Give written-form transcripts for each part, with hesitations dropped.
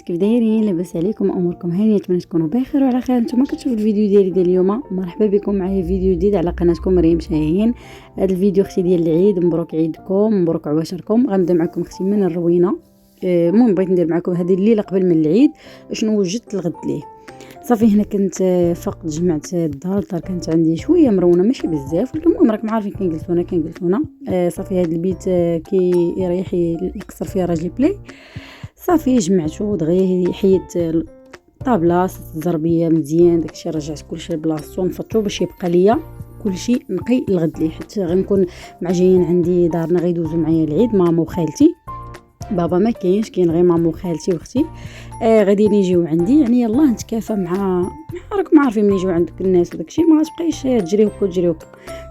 كيف دايرين؟ لاباس عليكم؟ اموركم هانيه؟ نتمنى تكونوا بخير وعلى خير. نتوما كتشوفوا الفيديو ديال اليوم. مرحبا بكم معايا فيديو جديد على قناتكم مريم شاهين. هذا الفيديو اختي ديال العيد، مبروك عيدكم، مبروك عواشركم. غنبدا معكم اختي من الروينه. المهم بغيت ندير معكم هذه الليله قبل من العيد شنو وجدت الغد ليه. صافي هنا كنت فقط جمعت الدار كانت عندي شويه مرونه ماشي بزاف، ولكن المهم راكم عارفين كنجلسونا. صافي هذا البيت كي يريح يقصر فيه راجلي بلاي. صافي جمعتو دغيا، حيدت الطابله الزربيه مزيان، داكشي رجعت كلشي لبلاصتو، نفضتو باش يبقى ليا كلشي نقي الغد ليه، حيت غنكون مع جايين عندي دارنا غيدوزو معايا العيد ماما وخالتي. بابا ما كاينش، كاين غير ماما وخالتي واختي. غادي يجيو عندي، يعني يلاه نتكافى مع راكم عارفين ملي يجيو عندك الناس وداكشي ما غتبقايش تجري هكا.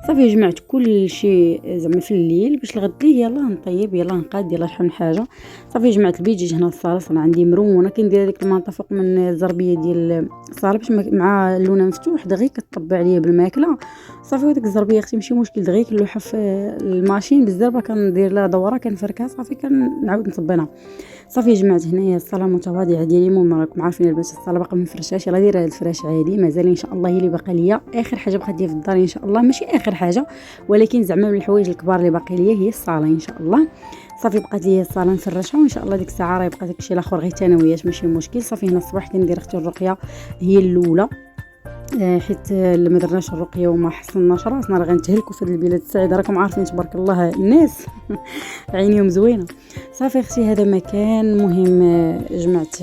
صافي جمعت كل شيء زعما في الليل باش الغد ليه يلاه نطيب، يلاه نقاد، يلاه شحال من حاجه. صافي جمعت البيت، جيت هنا للصاله، انا عندي مرونه كندير هذيك المنطقه فوق من الزربيه ديال الصاله باش مع اللونه مفتوح دغيا كطبع عليا بالماكله. صافي وديك الزربيه اختي ماشي مشكل، دغيا كنلوحها في الماشين بالزربه، كندير لها دوره كنفركها، صافي كنعاود نصبنها. صافي جمعت هنايا الصاله المتواضعه ديالي، المهم راكم عارفين البنات الصاله باقا مفرشاش، يلاه دايره الفراش عادي مازال ان شاء الله. هي اللي باقا ليا اخر حاجه بقات ليا في الدار ان شاء الله، ماشي اخر حاجه ولكن زعما من الحوايج الكبار اللي باقي ليا هي الصاله ان شاء الله. صافي بقات ليا الصاله نفرشها، وان شاء الله ديك الساعه راه يبقى داكشي الاخر غير ثانويات ماشي مشكل. صافي هنا الصباح كندير اختي الرقيه هي الاولى، حيت ما درناش الرقيه وما حصلناش راسنا راه غنتهلكوا في هذه البلاد السعيده، راكم عارفين تبارك الله الناس عينيهم زوينه. صافي اختي هذا مكان مهم. جمعت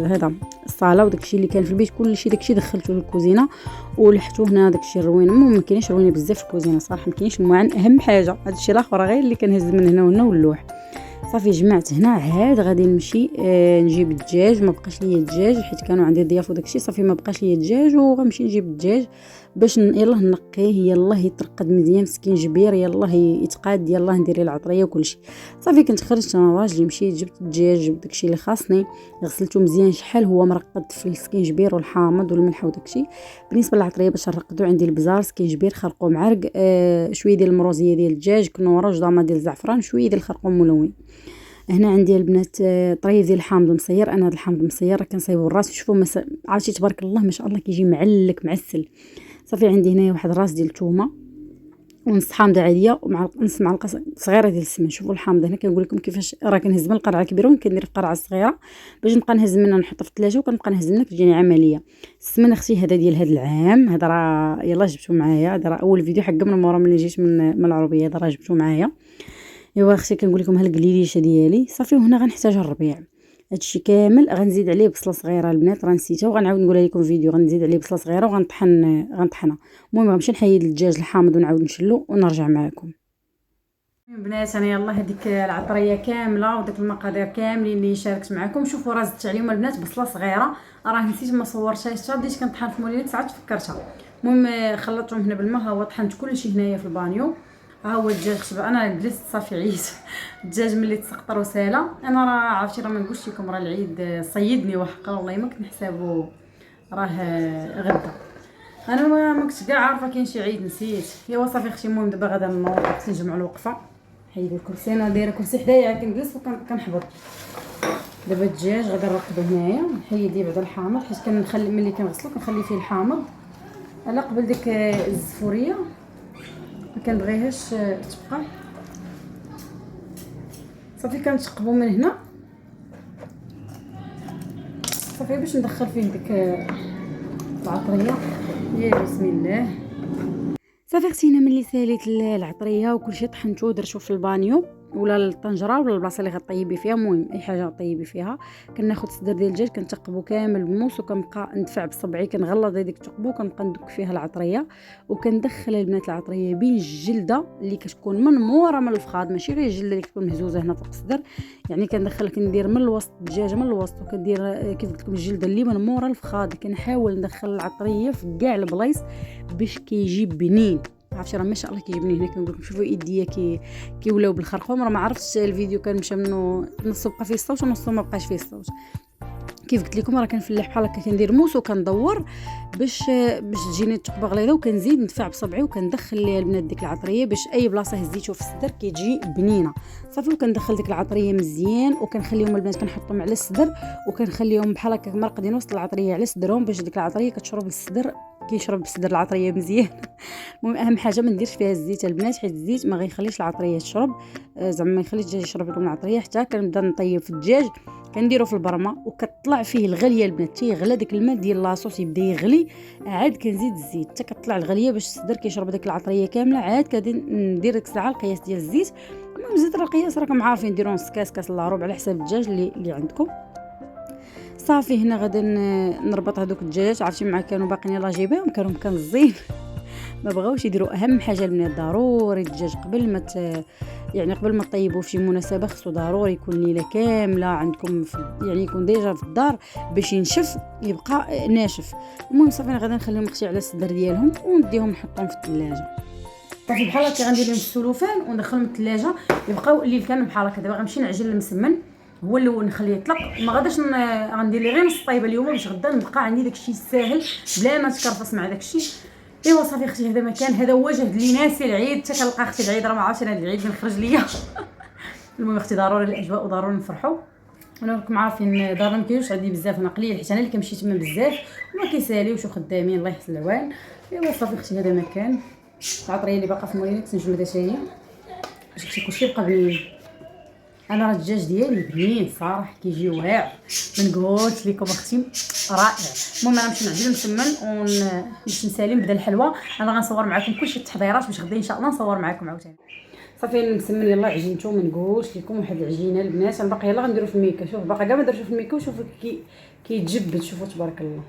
هذا الصاله وداكشي اللي كان في البيت كلشي داكشي دخلته للكوزينه ولحتو هنا داكشي الروينه. المهم ما كاينش روينه بزاف في الكوزينه صراحه، ما كاينش المعن اهم حاجه، هادشي الاخر غير اللي كنهز من هنا وهنا واللوح. صافي جمعت هنا، عاد غادي نمشي نجيب الدجاج، ما بقاش ليا الدجاج حيت كانوا عندي ضياف وداكشي. صافي ما بقاش ليا الدجاج وغنمشي نجيب الدجاج باش يلاه نقيه، يلاه يترقد مزيان مسكين يلاه يتقاد، يلاه ندير العطريه وكلشي. صافي كنت خرجت انا راجلي، مشيت جبت الدجاج، جبت داكشي اللي خاصني، غسلته مزيان شحال هو مرقد في السكينجبير والحامض والملح وداكشي. بالنسبه للعطريه باش نرقدو عندي البزار، سكينجبير، خرقوم عرق، شويه ديال المروزيه ديال الدجاج، كنوره، جدامه ديال الزعفران، شويه ديال الخرقوم ملون. هنا عندي البنات طريف ديال الحامض مصير، انا هذا الحامض مصير راه كنصايبو الراس، شوفوا عرفتي تبارك الله ما شاء الله كيجي معلك معسل. صافي عندي هنايا واحد الراس ديال الثومه ونص حامضه عاديه ومع نص معلقه صغيره ديال السمن. شوفوا الحامض هنا كنقول لكم كيفاش راه كنهز من القرعه الكبيره وكندير في قرعه صغيره باش نبقى نهز منها، نحطها في الثلاجه وكنبقى نهز منها كتجيني عمليه. السمن اختي هذا ديال هذا العام، هذا راه يلاه جبتو معايا، هذا راه اول فيديو حق من مورا ملي جيت من العربيه، هذا راه جبتو معايا. ايوا اختي كنقول لكم ها القليليشه ديالي. صافي وهنا غنحتاج الربيع، هادشي كامل غنزيد عليه بصله صغيره البنات راه نسيتها وغنعاود نقولها لكم فيديو، غنزيد عليه بصله صغيره غنطحنها. المهم غنمشي نحيد الدجاج الحامض ونعاود نشلو ونرجع معكم. البنات انا يلاه هذيك العطريه كامله وداك المقادير كاملين اللي شاركت معكم، شوفوا راه زدت عليهم البنات بصله صغيره، راه نسيت ما صورتهاش، بديت كنطحن في مولينيك ساعات فكرتها. المهم خلطتهم هنا بالماء، ها هو طحنت كلشي هنايا في البانيو. ها هو الدجاج انا جلست صافي عييت الدجاج ملي تسقطر وساله، انا راه عرفتي راه ما نقولش لكم راه العيد صيدني وحقا والله ما كنت نحسابو راه غدا. انا ما كنتش كاع عارفه كاين شي عيد، نسيت. ايوا صافي اختي المهم دابا غادا نوض نجمع الوقفه، حيد الكرسي، انا دايره كرسي حدايا كنجلس وكنحبط. دابا الدجاج غادا نرقدو هنايا، نحيد ليه بعد الحامض حيت كنخلي ملي كنغسلو كنخلي فيه الحامض على قبل ديك الزفوريه ما كنبغيهاش تبقى. صافي كنشقبو من هنا صافي باش ندخل فيه ديك العطريه. يا بسم الله. صافي اختي هنا ملي ساليت العطريه وكلشي طحنتو ودرتو في البانيو ولا الطنجره ولا البلاصه اللي غطيبي فيها، المهم اي حاجه غطيبي فيها. كناخذ الصدر ديال الدجاج كنتقبو كامل بالموس وكنبقى ندفع بصبعي، كنغلظ هذيك التقبو وكنبقى ندك فيها العطريه وكندخل البنات العطريه بين الجلده اللي كتكون من مورا من الفخاد، ماشي غير الجلده اللي كتكون مهزوزه هنا فوق الصدر، يعني كندير من الوسط الدجاجه من الوسط، وكندير كيف قلت لكم الجلده اللي من مورا الفخاد. كنحاول ندخل العطريه في كاع البلايص باش كيجي بنين. عرفتي راه ما شاء الله كيجبني هنا. كنقول لكم شوفوا يديا كي ولاو بالخرخوم، راه ما عرفتش الفيديو كان مشى منه نصو بقى فيه الصوت ونصو ما بقاش فيه الصوت. كيف قلت لكم راه كنفلح بحال هكا، كندير موس وكندور باش تجيني الثقبه غليظه، وكنزيد ندفع بصبعي وكندخل ليها البنات ديك العطريه باش اي بلاصه هزيتو في الصدر كيجي بنينه صافي. وكندخل ديك العطريه مزيان وكنخليهم البنات كنحطهم على الصدر وكنخليهم بحال هكا مرقدين وسط العطريه على صدرهم باش ديك العطريه كتشرب الصدر، كيشرب الصدر العطريه مزيان. المهم اهم حاجه ما نديرش فيها الزيت البنات، حيت الزيت ما غيخليش العطريه تشرب، زعما ما يخليش الدجاج يشرب لكم العطريه. حتى كنبدا نطيب في الدجاج كنديرو في البرمه وكتطلع فيه الغليه البنات، تيغلى داك الماء ديال لاصوص يبدا يغلي، عاد كنزيد الزيت حتى كتطلع الغليه باش الصدر كيشرب داك العطريه كامله. عاد كادي ندير ديك الساعه القياس ديال الزيت. المهم زيت راه القياس راكم عارفين، ديروا نص كاس، كاس الا ربع على حساب الدجاج اللي عندكم. صافي هنا غادي نربط هذوك الدجاجات، عرفتي مع كانوا باقيين يلاه جايباهم كانوا مكنزين ما بغاوش يديروا. اهم حاجه البنات ضروري الدجاج قبل ما يعني قبل ما طيبوه في شي مناسبه خصو ضروري يكون ليله كامله عندكم يعني يكون ديجا في الدار باش ينشف يبقى ناشف. المهم صافي غادي نخليهم مخشي على الصدر ديالهم ونديهم نحطهم في الثلاجه. صافي بحال هكا غندير لهم السلوفان وندخلهم الثلاجه يبقاو الليل كامل بحال هكا. دابا غنمشي نعجن المسمن هو الاول نخليه يطلق، ما غاداش غندير ليه غير نص طيبه اليوم باش غدا نبقى عندي داكشي ساهل بلا ما تكرفص مع داكشي. ايوا صافي اختي هذا مكان، هذا هو جهد لي ناسي العيد. حتى كنلقى اختي العيد راه ما عرفتش انا العيد نخرج ليا. المهم اختي ضروري الاجواء وضروري نفرحوا. انا راكم عارفين دارنا ما كاينش عندي بزاف، انا قليل حيت انا اللي كنمشي تما بزاف وما كيساليوش وخدامين الله يحسن العوان. ايوا صافي اختي هذا مكان العطريه اللي باقا في المولين كنجمدها حتى هي باش اختي كلشي يبقى بنين. انا راه الدجاج ديالي بنين صراحه كيجي واعر، ما نقولش لكم اختي رائع. المهم انا نمشي نعجن المسمن باش نسالي نبدا الحلوه. انا غنصور معكم كلشي التحضيرات باش غدا ان شاء الله نصور معكم عاوتاني. صافي المسمن يلاه عجينته، ما نقولش لكم واحد العجينه البنات. انا باقي يلاه غنديرو في الميكا، شوف باقا كاع ما درتو في الميكا وشوفوا كيتجبد، شوفوا تبارك الله.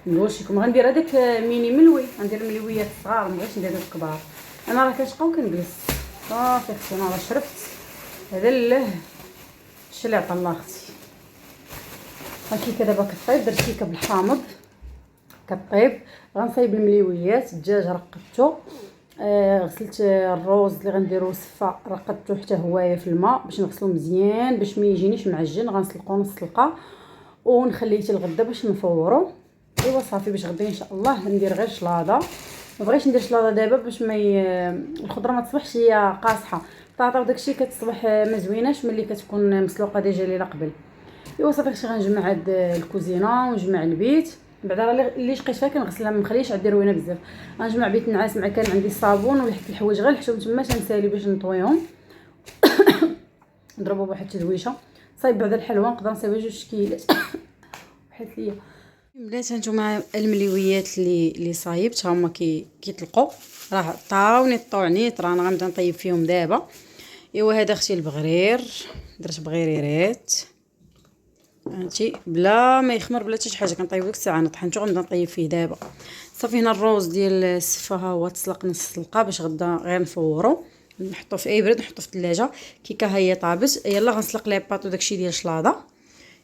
ما نقولش لكم غندير هذاك ميني ملوي، غندير الملويات الصغار ما بغيتش ندير هذوك الكبار. انا راه كنشقى وكنجلس صافي اختي. انا راه شربت هذا الله الشي اللي عطا الله اختي. هاكي دابا كطيب، درت كيكه بالحامض كطيب. غنصايب المليويات، الدجاج رقدته، غسلت الروز اللي غنديرو وصفه رقدته حتى هوايه في الماء باش نغسلو مزيان باش ما يجينيش معجن. غنسلقو نص سلقه ونخليه حتى الغدا باش نفورو. ايوا صافي باش غدا ان شاء الله ندير غير شلاضه. ما بغيتش ندير شلاضه دابا باش ما الخضره ما تصبحش هي قاصحه، الطاطا وداكشي كتصبح ما زويناش ملي كتكون مسلوقه ديجا ليله قبل. ايوا صافي اختي غنجمع هاد الكوزينه ونجمع البيت. بعد راه اللي شقيت فيها كنغسلها ما نخليش عندي روينه بزاف. غنجمع بيت النعاس مع كان عندي الصابون ولحت الحوايج غير نحطهم تما تنسالي باش نطويهم. نضربوا بواحد التدويشه صايب. بعد الحلوه نقدر نصايبها 2 كيلات حيت ليا بنات. هانتوما المليويات اللي صايبت هما كيطلقوا راه طاوني الطوعنيت، راه انا غنبدا نطيب فيهم دابا. ايوا هذا اختي البغرير، درت بغريرات هانتي بلا ما يخمر بلا حتى شي حاجه. كنطيب ديك الساعه طحنته غنبدا نطيب فيه دابا. صافي هنا الروز ديال السفه ها هو تسلق نص سلقه باش غدا غير نفورو نحطو في اي بريد نحطو في الثلاجه. كيكه هي طابت، يلا غنسلق لي باط وداكشي ديال الشلاضه.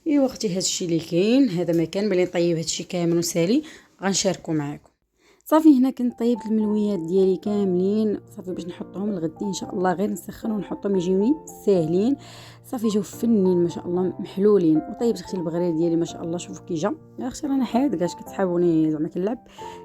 ايوا اختي هادشي اللي كاين. هذا مكان ملي نطيب هادشي كامل وسالي غنشاركو معاكم. صافي هنا كنت طيبت الملويات ديالي كاملين صافي باش نحطهم لغدي ان شاء الله. غير نسخن ونحطهم يجيوني ساهلين. صافي جاو فنين ما شاء الله محلولين. وطيبت اختي البغرير ديالي ما شاء الله شوفوا كي جا. يا اختي رانا حادقاش كتحاولوني زعما كنلعب.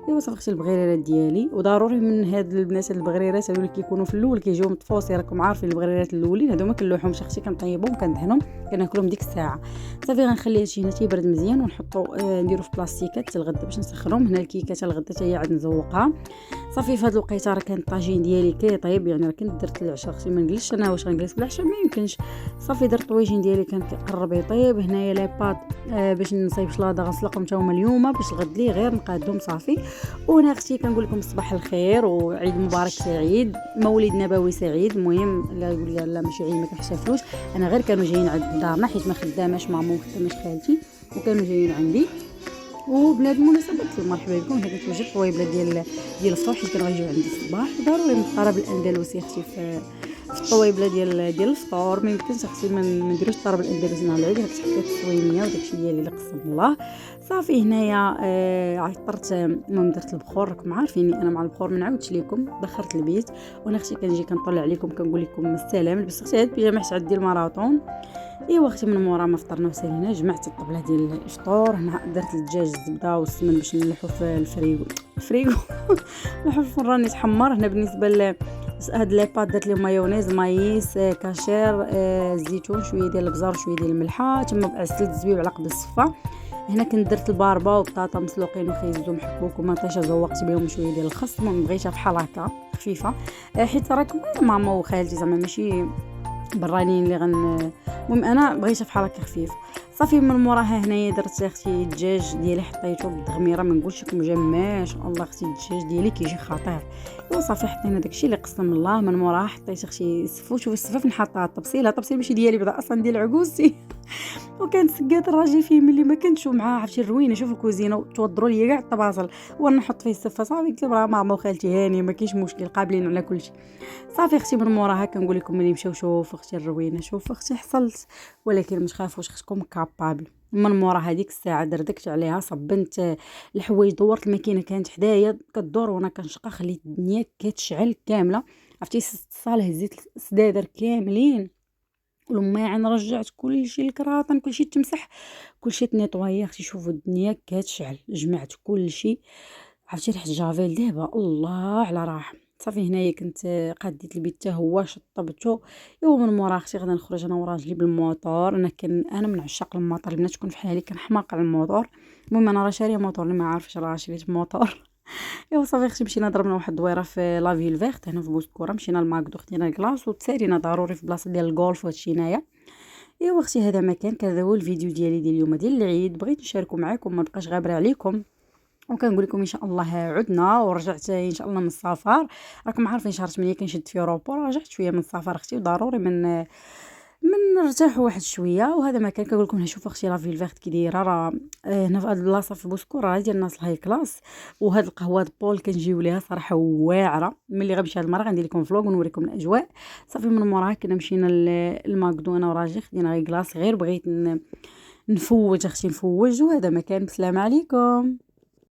ايوا صافي اختي البغريرات ديالي. وضروري من هاد البنات البغريرات هادو اللي كيكونوا في الاول كيجيو مطفوسي، راكم عارفين البغريرات الاولين هادو ما كنلوحهمش اختي، كنطيبهم كندهنهم كناكلهم ديك الساعه. صافي غنخلي هادشي هنا تيبرد مزيان ونحطو نديرو في بلاستيكات حتى الغدا باش نسخنهم. هنا الكيكه حتى الغدا حتى هي عاد نزوقها. صافي في هاد الوقيته راه كان الطاجين ديالي كيطيب، يعني راه كنت درت العشاء اختي ما نجلسش انا واش غنجلس بالعشاء ما يمكنش. صافي درت الطويجين ديالي كان كيقرب يطيب. هنايا لي بات باش نصايب شلاضه غنسلقهم حتى هما اليوم باش الغد لي غير نقادهم صافي. وهنا اختي كنقول لكم صباح الخير وعيد مبارك سعيد، مولد نبوي سعيد. المهم لا يقول لي لا ماشي عيد ما كنحتفلوش، انا غير كانوا جايين عند دارنا حيت ما خداماش ماما وخداماش خالتي وكانوا جايين عندي. وبلاد المناسبات مرحبا بكم. هذا توجد طويبله ديال الفطور حيت كانوا غيجيو عندي الصباح. ضروري نقرب الاندلسي اختي الطويبله ديال الفطور. ما يمكنش اختي ما نديروش الطرب الاندلسي نهار العيد، هاك حطيت الصويميه وداكشي ديالي اللي قسم الله. صافي هنايا عطرت، المهم درت البخور. راكم عارفيني انا مع البخور ما نعاودش لكم. دخلت البيت وانا اختي كنجي كنطلع عليكم كنقول لكم السلام. لبست اختي هاد البيجامه حيت عندي الماراطون. ايوا اختي من مورا ما فطرنا وسالينا جمعت الطبله ديال الفطور. هنا درت الدجاج الزبده والسمن باش نلحو في الفريغو نلحو في الفران يتحمر. هنا بالنسبه هاد لي بات درت لهم مايونيز، مايس، كاشير، زيتون، شويه ديال البزار، شويه ديال الملحه، تما عسلت الزبيب على قد الصفه. هنا كنت درت الباربا وبطاطا مسلوقين وخيزو محبوك ومطيشه، زوقت بهم شويه ديال الخس. المهم بغيتها بحال هكا خفيفه، حيت راكم ماما وخالتي زعما ماشي برانيين اللي المهم انا بغيتها بحال هكا خفيف. صافي من موراها هنايا درت اختي الدجاج ديالي حطيته بالتغميره. ما نقولش لكم جا ما شاء الله اختي الدجاج ديالي كيجي خطير. وصافي حطينا داكشي اللي قسم الله. من موراها حطيت اختي السفوت. شوف السفاف نحطها الطبسيل ماشي ديالي بعدا اصلا ديال عكوزتي وكانت سقات الراجل فيه ملي ما كنتش معاه. عرفتي الروينه، شوف الكوزينه توضروا لي كاع الطباصل وانا نحط فيه السفه. صافي قلت لها ماما وخالتي هاني ما كاينش مشكل، قابلين على كل شيء. صافي اختي من موراها كنقول لكم ملي مشاو شوف اختي الروينه، شوف اختي حصلت. ولكن ما تخافوش اختكم كابابل. من مورا هذيك الساعه دردكت عليها، صبنت الحوايج، دورت الماكينه كانت حدايا كدور وانا كنشقى، خليت الدنيا كتشعل كامله. عرفتي الصاله هزيت السدادر كاملين والماعن، رجعت كلشي الكراطن كلشي تمسح كلشي تنيطوايا. اختي شوفوا الدنيا كتشعل، جمعت كلشي. عرفتي ريحه الجافيل دابا الله على راح. صافي هنايا كنت قاديت البيت حتى هو شطبته. ايوا من مورا اختي غدا نخرج انا وراجلي بالموطور. انا من عشاق الموطور، البنات تكون في حالي كنحماق على الموطور. المهم انا راه شاريه موطور، اللي ما عارفش راه شريت موطور ايوا صافي اختي مشينا ضربنا واحد الدويره في لافيل فيرت هنا في بوسكوره. مشينا لماكدو خدينا كلاص وتسالينا ضروري في بلاصه ديال الغولف وهادشي هنايا. ايوا اختي هذا ما كان هو الفيديو ديالي ديال اليوم ديال العيد. بغيت نشاركو معكم، ما بقاش غابره عليكم. وكنقول لكم ان شاء الله عدنا ورجعت ان شاء الله من السفر. راكم عارفين شهر 8 كنشد في اوروبا. رجعت شويه من السفر اختي وضروري من نرتاح واحد شويه. وهذا ما كنقول لكم شوف اختي لا فيل فيرت كي دايره. راه هنا في هاد البلاصه في بوسكور راه ديال الناس الهاي كلاس. وهاد القهوه بول كنجيو ليها صراحه واعره. ملي غنمشي هاد المره غندير لكم فلوق ونوريكم الاجواء. صافي من موراها كنا مشينا للماكدو انا وراجلي، خدينا غير كلاص. غير بغيت نفوج اختي نفوج. وهذا ما كان. بسلام عليكم.